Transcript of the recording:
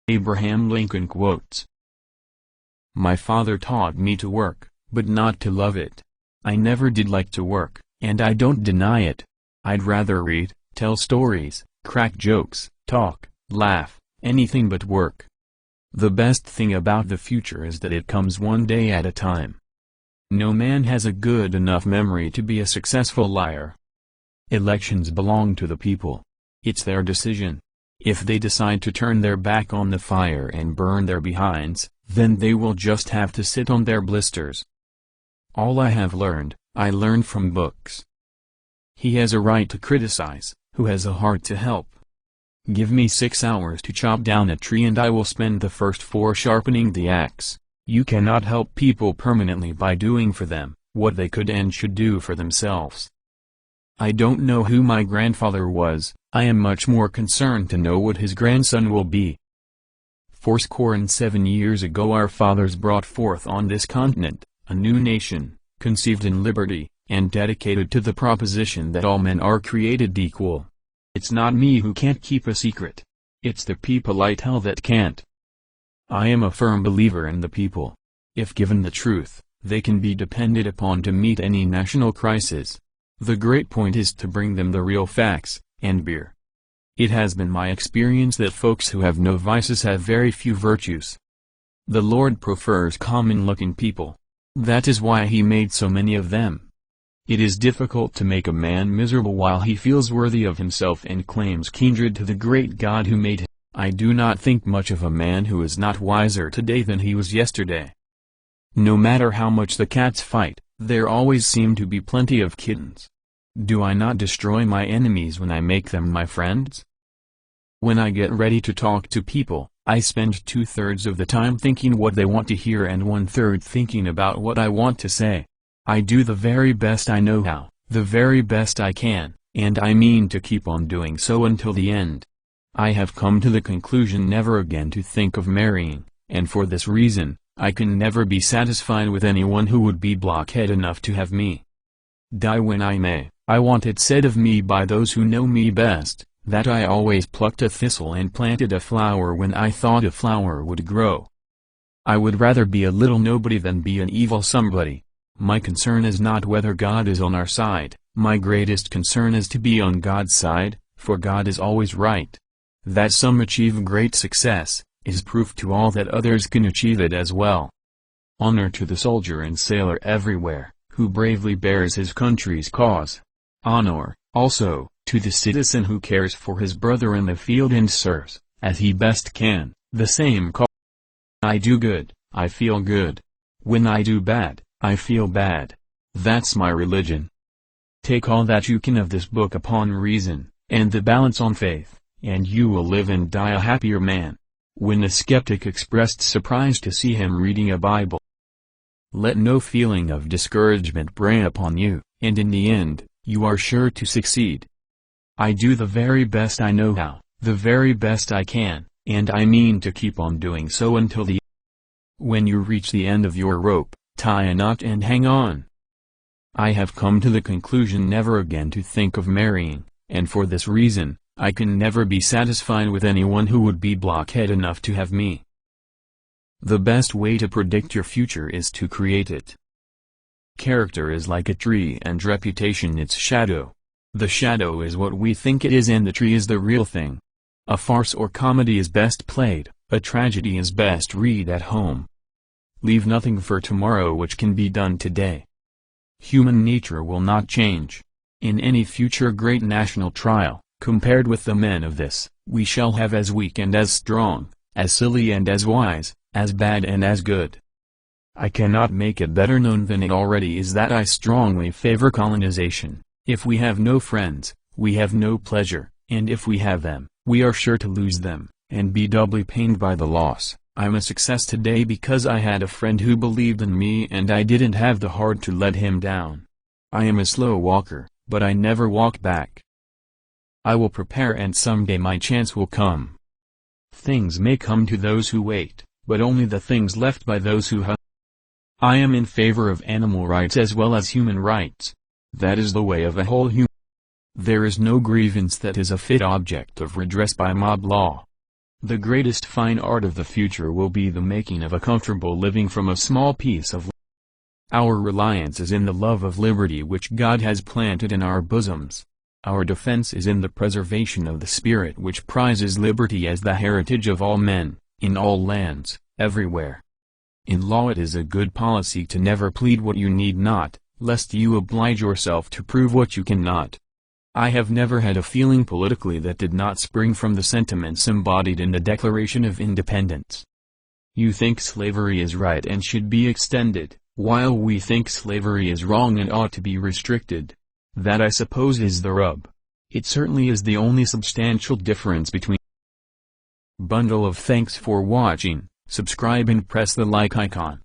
Abraham Lincoln quotes, "My father taught me to work, but not to love it. I never did like to work, and I don't deny it. I'd rather read, tell stories, crack jokes, talk, laugh, anything but work. The best thing about the future is that it comes one day at a time. No man has a good enough memory to be a successful liar. Elections belong to the people. It's their decision. If they decide to turn their back on the fire and burn their behinds, then they will just have to sit on their blisters. All I have learned, I learned from books. He has a right to criticize, who has a heart to help. Give me 6 hours to chop down a tree and I will spend the first 4 sharpening the axe. You cannot help people permanently by doing for them what they could and should do for themselves. I don't know who my grandfather was, I am much more concerned to know what his grandson will be. 47 years ago our fathers brought forth on this continent a new nation, conceived in liberty, and dedicated to the proposition that all men are created equal. It's not me who can't keep a secret. It's the people I tell that can't. I am a firm believer in the people. If given the truth, they can be depended upon to meet any national crisis. The great point is to bring them the real facts, and beer. It has been my experience that folks who have no vices have very few virtues. The Lord prefers common-looking people. That is why he made so many of them. It is difficult to make a man miserable while he feels worthy of himself and claims kindred to the great God who made him. I do not think much of a man who is not wiser today than he was yesterday. No matter how much the cats fight, there always seem to be plenty of kittens. Do I not destroy my enemies when I make them my friends? When I get ready to talk to people, I spend 2/3 of the time thinking what they want to hear and 1/3 thinking about what I want to say. I do the very best I know how, the very best I can, and I mean to keep on doing so until the end. I have come to the conclusion never again to think of marrying, and for this reason, I can never be satisfied with anyone who would be blockhead enough to have me. Die when I may. I want it said of me by those who know me best, that I always plucked a thistle and planted a flower when I thought a flower would grow. I would rather be a little nobody than be an evil somebody. My concern is not whether God is on our side, my greatest concern is to be on God's side, for God is always right. That some achieve great success, is proof to all that others can achieve it as well. Honor to the soldier and sailor everywhere, who bravely bears his country's cause. Honor, also, to the citizen who cares for his brother in the field and serves, as he best can, the same cause. I do good, I feel good. When I do bad, I feel bad. That's my religion. Take all that you can of this book upon reason, and the balance on faith, and you will live and die a happier man. When a skeptic expressed surprise to see him reading a Bible, let no feeling of discouragement prey upon you, and in the end, you are sure to succeed. I do the very best I know how, the very best I can, and I mean to keep on doing so until the end. When you reach the end of your rope, tie a knot and hang on. I have come to the conclusion never again to think of marrying, and for this reason, I can never be satisfied with anyone who would be blockhead enough to have me. The best way to predict your future is to create it. Character is like a tree and reputation its shadow. The shadow is what we think it is and the tree is the real thing. A farce or comedy is best played, a tragedy is best read at home. Leave nothing for tomorrow which can be done today. Human nature will not change. In any future great national trial, compared with the men of this, we shall have as weak and as strong, as silly and as wise, as bad and as good. I cannot make it better known than it already is that I strongly favor colonization. If we have no friends, we have no pleasure, and if we have them, we are sure to lose them, and be doubly pained by the loss. I'm a success today because I had a friend who believed in me and I didn't have the heart to let him down. I am a slow walker, but I never walk back. I will prepare and someday my chance will come. Things may come to those who wait, but only the things left by those who hunt. I am in favor of animal rights as well as human rights. That is the way of a whole human. There is no grievance that is a fit object of redress by mob law. The greatest fine art of the future will be the making of a comfortable living from a small piece of. Our reliance is in the love of liberty which God has planted in our bosoms. Our defense is in the preservation of the spirit which prizes liberty as the heritage of all men, in all lands, everywhere. In law it is a good policy to never plead what you need not, lest you oblige yourself to prove what you cannot. I have never had a feeling politically that did not spring from the sentiments embodied in the Declaration of Independence. You think slavery is right and should be extended, while we think slavery is wrong and ought to be restricted. That I suppose is the rub. It certainly is the only substantial difference between. Bundle of thanks for watching, subscribe and press the like icon.